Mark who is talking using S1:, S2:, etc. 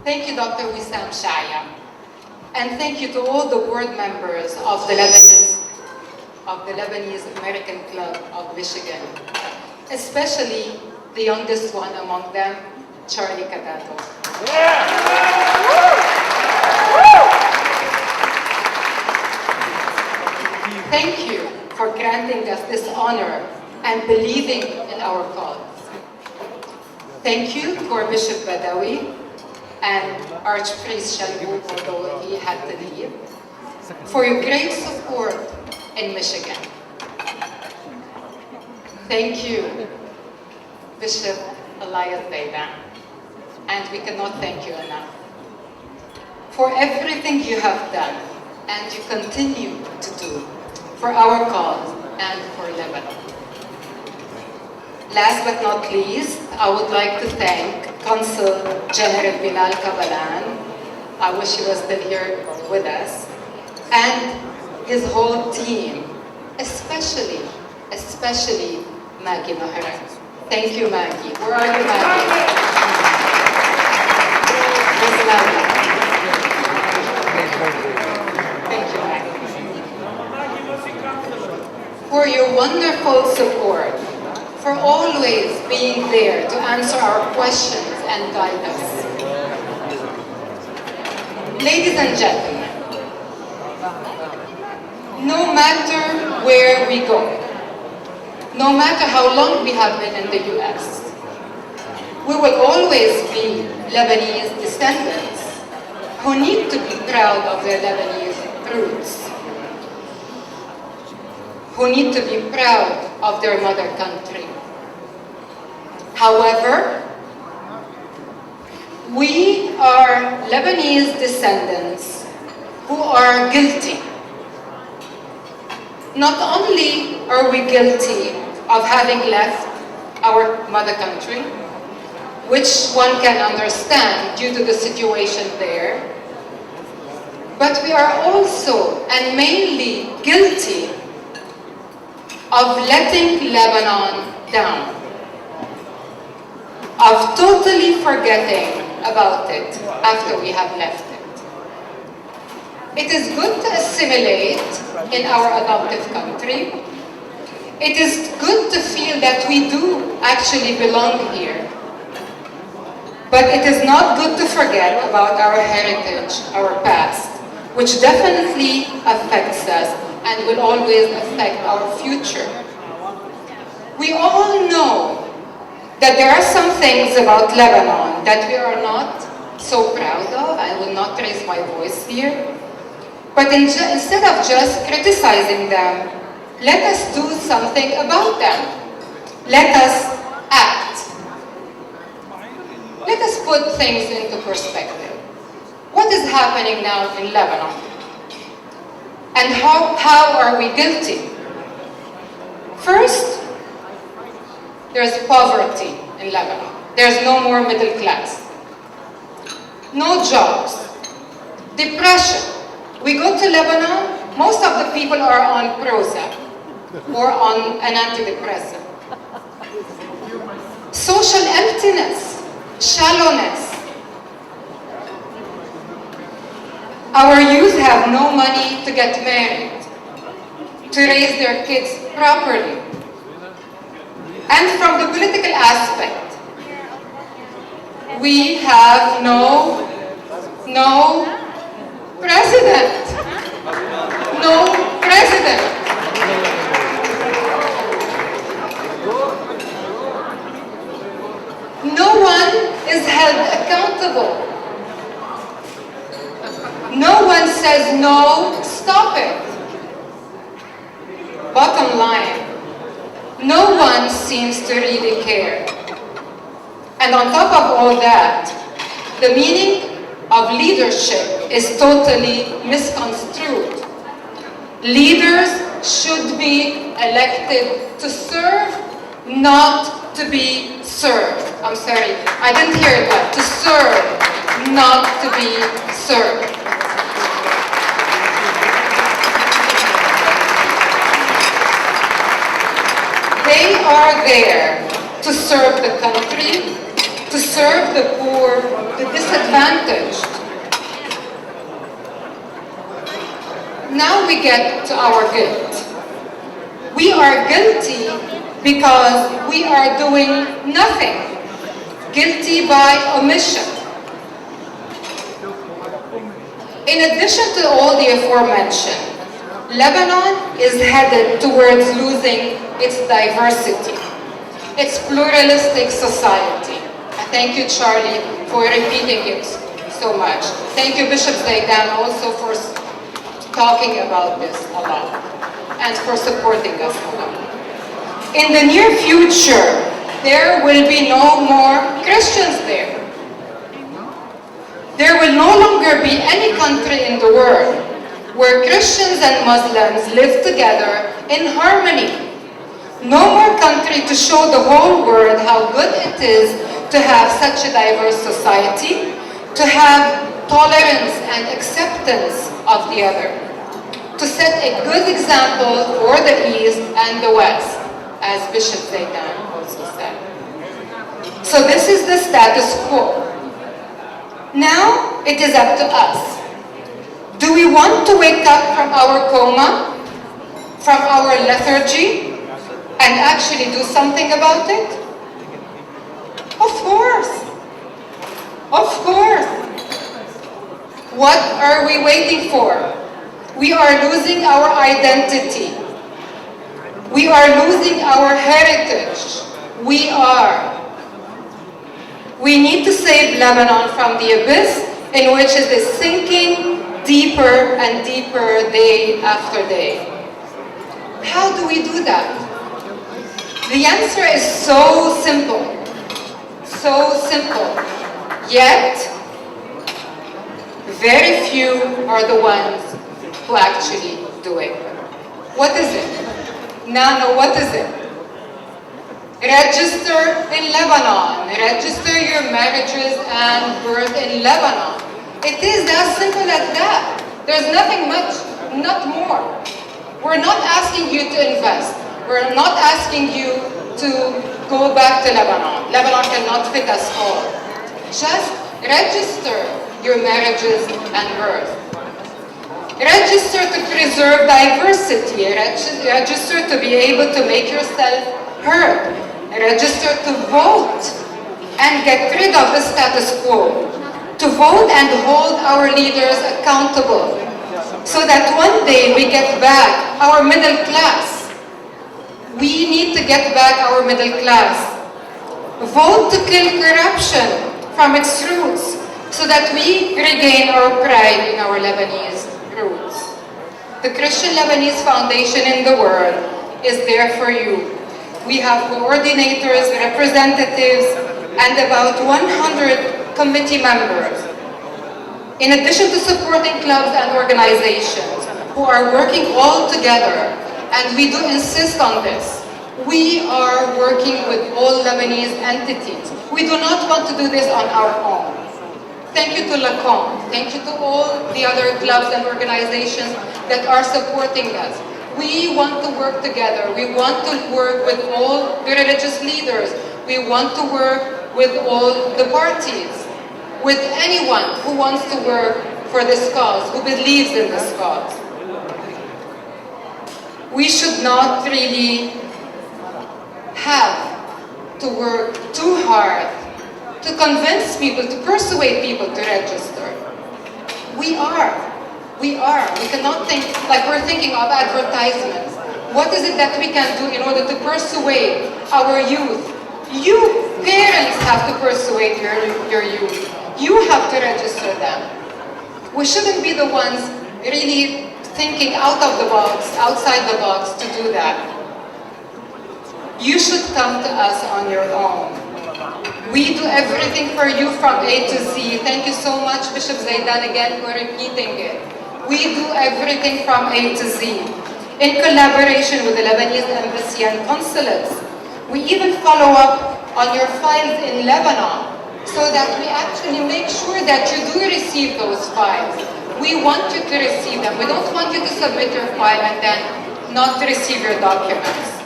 S1: Thank you, Dr. Wissam Shaya. And thank you to all the board members of the Lebanese American Club of Michigan, especially the youngest one among them, Charlie Cadato. Yeah. Thank you for granting us this honor and believing in our cause. Thank you for Bishop Badawi and Archpriest Shalhoub, although he had to leave, for your great support in Michigan. Thank you, Bishop Elias Beidan, and we cannot thank you enough for everything you have done and you continue to do for our cause and for Lebanon. Last but not least, I would like to thank Consul General Bilal Kabalan, I wish he was still here with us, and his whole team, especially Maggie Maharan. Thank you, Maggie. Where are you, Maggie? Where's Maggie? Thank you, Maggie. For your wonderful support, for always being there to answer our questions and guide us. Ladies and gentlemen, no matter where we go, no matter how long we have been in the US, we will always be Lebanese descendants who need to be proud of their Lebanese roots, who need to be proud of their mother country. However, we are Lebanese descendants who are guilty. Not only are we guilty of having left our mother country, which one can understand due to the situation there, but we are also and mainly guilty of letting Lebanon down, of totally forgetting about it after we have left it. It is good to assimilate in our adoptive country. It is good to feel that we do actually belong here. But it is not good to forget about our heritage, our past, which definitely affects us and will always affect our future. We all know that there are some things about Lebanon that we are not so proud of. I will not raise my voice here. But instead of just criticizing them, let us do something about them. Let us act. Let us put things into perspective. What is happening now in Lebanon? And how are we guilty? First, there's poverty in Lebanon. There's no more middle class. No jobs. Depression. We go to Lebanon, most of the people are on Prozac or on an antidepressant. Social emptiness, shallowness. Our youth have no money to get married, to raise their kids properly. And from the political aspect, we have no president. No president. No one is held accountable. No one says, no, stop it. Bottom line, no one seems to really care. And on top of all that, the meaning of leadership is totally misconstrued. Leaders should be elected to serve, not to be served. I'm sorry, I didn't hear that. To serve, not to be served. They are there to serve the country, to serve the poor, the disadvantaged. Now we get to our guilt. We are guilty because we are doing nothing. Guilty by omission. In addition to all the aforementioned, Lebanon is headed towards losing its diversity, its pluralistic society. Thank you, Charlie, for repeating it so much. Thank you, Bishop Zaidan, also for talking about this a lot and for supporting us a lot. In the near future, there will be no more Christians there. There will no longer be any country in the world where Christians and Muslims live together in harmony. No more country to show the whole world how good it is to have such a diverse society, to have tolerance and acceptance of the other, to set a good example for the East and the West, as Bishop Zaidan also said. So this is the status quo. Now it is up to us. Do we want to wake up from our coma, from our lethargy, and actually do something about it? Of course. Of course. What are we waiting for? We are losing our identity. We are losing our heritage. We are. We need to save Lebanon from the abyss in which it is sinking deeper and deeper day after day. How do we do that? The answer is so simple. So simple. Yet, very few are the ones who actually do it. What is it? Nano, what is it? Register in Lebanon. Register your marriages and birth in Lebanon. It is as simple as that. There's nothing much, not more. We're not asking you to invest. We're not asking you to go back to Lebanon. Lebanon cannot fit us all. Just register your marriages and birth. Register to preserve diversity. Register to be able to make yourself heard. Register to vote and get rid of the status quo. To vote and hold our leaders accountable so that one day we get back our middle class. We need to get back our middle class. Vote to kill corruption from its roots so that we regain our pride in our Lebanese roots. The Christian Lebanese Foundation in the world is there for you. We have coordinators, representatives, and about 100 committee members. In addition to supporting clubs and organizations who are working all together, and we do insist on this, we are working with all Lebanese entities. We do not want to do this on our own. Thank you to LACOM. Thank you to all the other clubs and organizations that are supporting us. We want to work together. We want to work with all the religious leaders. We want to work with all the parties, with anyone who wants to work for this cause, who believes in this cause. We should not really have to work too hard to convince people, to persuade people to register. We cannot think like we're thinking of advertisements. What is it that we can do in order to persuade our youth? You, parents, have to persuade your youth. You have to register them. We shouldn't be the ones really thinking out of the box, outside the box to do that. You should come to us on your own. We do everything for you from A to Z. Thank you so much, Bishop Zaidan, again for repeating it. We do everything from A to Z. In collaboration with the Lebanese Embassy and consulates, we even follow up on your files in Lebanon so that we actually make sure that you do receive those files. We want you to receive them. We don't want you to submit your file and then not receive your documents.